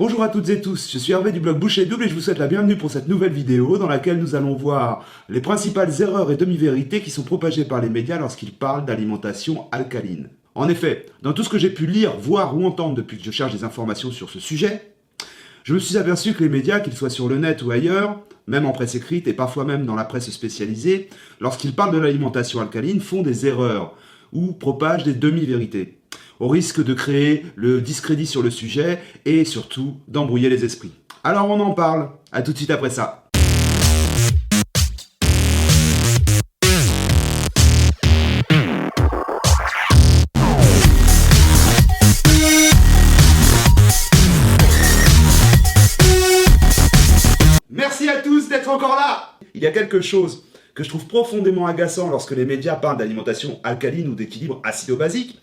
Bonjour à toutes et tous, je suis Hervé du blog Boucher Double et je vous souhaite la bienvenue pour cette nouvelle vidéo dans laquelle nous allons voir les principales erreurs et demi-vérités qui sont propagées par les médias lorsqu'ils parlent d'alimentation alcaline. En effet, dans tout ce que j'ai pu lire, voir ou entendre depuis que je cherche des informations sur ce sujet, je me suis aperçu que les médias, qu'ils soient sur le net ou ailleurs, même en presse écrite et parfois même dans la presse spécialisée, lorsqu'ils parlent de l'alimentation alcaline, font des erreurs ou propagent des demi-vérités, au risque de créer le discrédit sur le sujet et surtout d'embrouiller les esprits. Alors on en parle, à tout de suite après ça. Merci à tous d'être encore là. Il y a quelque chose que je trouve profondément agaçant lorsque les médias parlent d'alimentation alcaline ou d'équilibre acido-basique,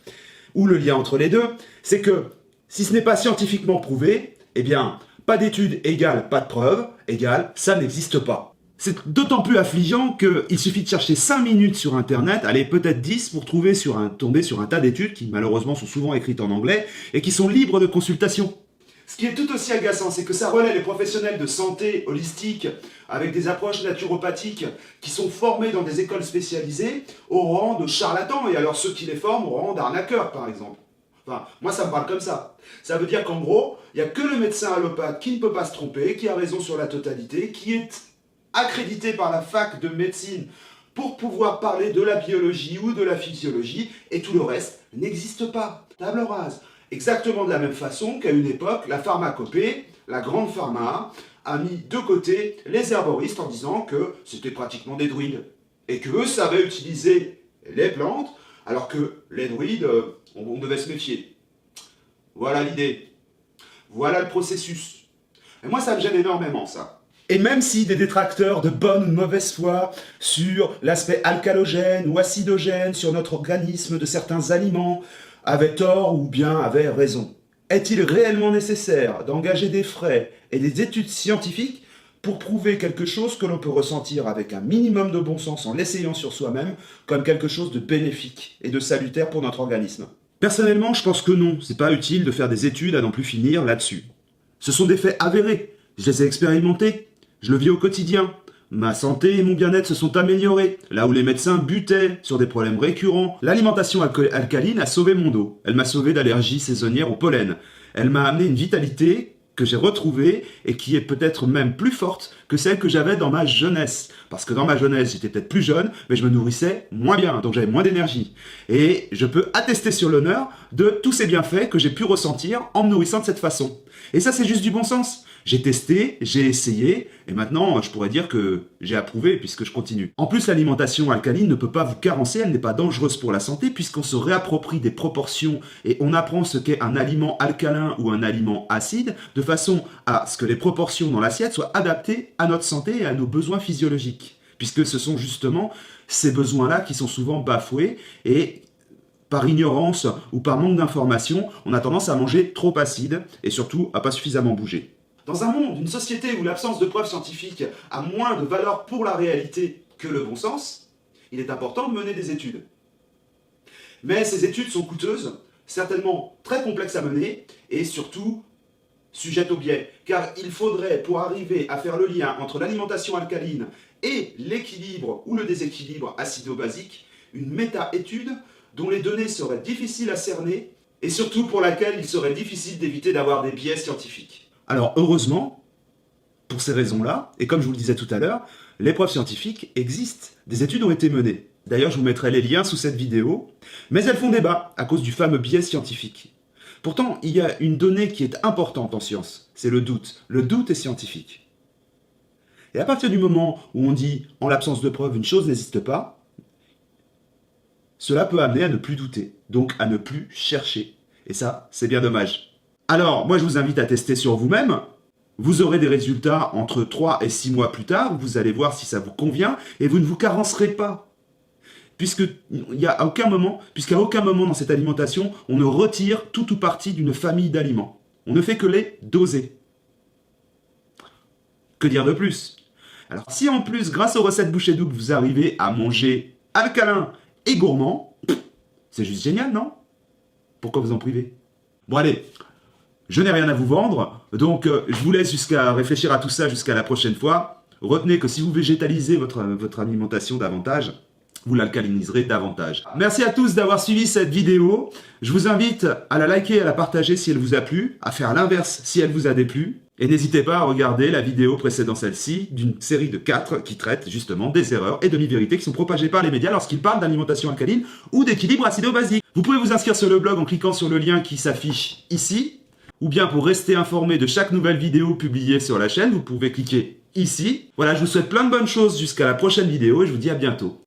ou le lien entre les deux, c'est que si ce n'est pas scientifiquement prouvé, eh bien, pas d'étude égale pas de preuve, égale ça n'existe pas. C'est d'autant plus affligeant qu'il suffit de chercher 5 minutes sur Internet, allez peut-être 10, pour tomber sur un tas d'études qui malheureusement sont souvent écrites en anglais et qui sont libres de consultation. Ce qui est tout aussi agaçant, c'est que ça relaie les professionnels de santé holistique avec des approches naturopathiques qui sont formés dans des écoles spécialisées au rang de charlatans, et alors ceux qui les forment au rang d'arnaqueurs, par exemple. Enfin, moi ça me parle comme ça. Ça veut dire qu'en gros, il n'y a que le médecin allopathe qui ne peut pas se tromper, qui a raison sur la totalité, qui est accrédité par la fac de médecine pour pouvoir parler de la biologie ou de la physiologie, et tout le reste n'existe pas. Table rase. Exactement de la même façon qu'à une époque, la pharmacopée, la grande pharma, a mis de côté les herboristes en disant que c'était pratiquement des druides. Et qu'eux savaient utiliser les plantes, alors que les druides, on devait se méfier. Voilà l'idée. Voilà le processus. Et moi, ça me gêne énormément, ça. Et même si des détracteurs de bonne ou de mauvaise foi sur l'aspect alcalogène ou acidogène sur notre organisme de certains aliments avaient tort ou bien avaient raison, est-il réellement nécessaire d'engager des frais et des études scientifiques pour prouver quelque chose que l'on peut ressentir avec un minimum de bon sens en l'essayant sur soi-même comme quelque chose de bénéfique et de salutaire pour notre organisme? Personnellement, je pense que non, c'est pas utile de faire des études à n'en plus finir là-dessus. Ce sont des faits avérés, je les ai expérimentés, je le vis au quotidien. Ma santé et mon bien-être se sont améliorés, là où les médecins butaient sur des problèmes récurrents. L'alimentation alcaline a sauvé mon dos. Elle m'a sauvé d'allergies saisonnières au pollen. Elle m'a amené une vitalité que j'ai retrouvée et qui est peut-être même plus forte que celle que j'avais dans ma jeunesse. Parce que dans ma jeunesse, j'étais peut-être plus jeune, mais je me nourrissais moins bien, donc j'avais moins d'énergie. Et je peux attester sur l'honneur de tous ces bienfaits que j'ai pu ressentir en me nourrissant de cette façon. Et ça, c'est juste du bon sens. J'ai testé, j'ai essayé, et maintenant, je pourrais dire que j'ai approuvé puisque je continue. En plus, l'alimentation alcaline ne peut pas vous carencer, elle n'est pas dangereuse pour la santé puisqu'on se réapproprie des proportions et on apprend ce qu'est un aliment alcalin ou un aliment acide de façon à ce que les proportions dans l'assiette soient adaptées à notre santé et à nos besoins physiologiques. Puisque ce sont justement ces besoins-là qui sont souvent bafoués et par ignorance ou par manque d'information, on a tendance à manger trop acide et surtout à pas suffisamment bouger. Dans un monde, une société où l'absence de preuves scientifiques a moins de valeur pour la réalité que le bon sens, il est important de mener des études. Mais ces études sont coûteuses, certainement très complexes à mener et surtout sujettes au biais. Car il faudrait, pour arriver à faire le lien entre l'alimentation alcaline et l'équilibre ou le déséquilibre acido-basique, une méta-étude dont les données seraient difficiles à cerner et surtout pour laquelle il serait difficile d'éviter d'avoir des biais scientifiques. Alors heureusement, pour ces raisons-là, et comme je vous le disais tout à l'heure, les preuves scientifiques existent. Des études ont été menées. D'ailleurs, je vous mettrai les liens sous cette vidéo, mais elles font débat à cause du fameux biais scientifique. Pourtant, il y a une donnée qui est importante en science, c'est le doute. Le doute est scientifique. Et à partir du moment où on dit, en l'absence de preuves, une chose n'existe pas, cela peut amener à ne plus douter, donc à ne plus chercher. Et ça, c'est bien dommage. Alors, moi je vous invite à tester sur vous-même. Vous aurez des résultats entre 3 et 6 mois plus tard. Vous allez voir si ça vous convient et vous ne vous carencerez pas. Puisqu'à aucun moment dans cette alimentation, on ne retire tout ou partie d'une famille d'aliments. On ne fait que les doser. Que dire de plus? Alors, si en plus, grâce aux recettes Boucher Double, vous arrivez à manger alcalin et gourmand, c'est juste génial, non? Pourquoi vous en priver? Bon allez, Je n'ai rien à vous vendre, donc je vous laisse jusqu'à réfléchir à tout ça jusqu'à la prochaine fois. Retenez que si vous végétalisez votre alimentation davantage, vous l'alcaliniserez davantage. Merci à tous d'avoir suivi cette vidéo. Je vous invite à la liker, à la partager si elle vous a plu, à faire l'inverse si elle vous a déplu. Et n'hésitez pas à regarder la vidéo précédant celle-ci, d'une série de 4 qui traite justement des erreurs et demi-vérités qui sont propagées par les médias lorsqu'ils parlent d'alimentation alcaline ou d'équilibre acido-basique. Vous pouvez vous inscrire sur le blog en cliquant sur le lien qui s'affiche ici, ou bien pour rester informé de chaque nouvelle vidéo publiée sur la chaîne, vous pouvez cliquer ici. Voilà, je vous souhaite plein de bonnes choses jusqu'à la prochaine vidéo et je vous dis à bientôt.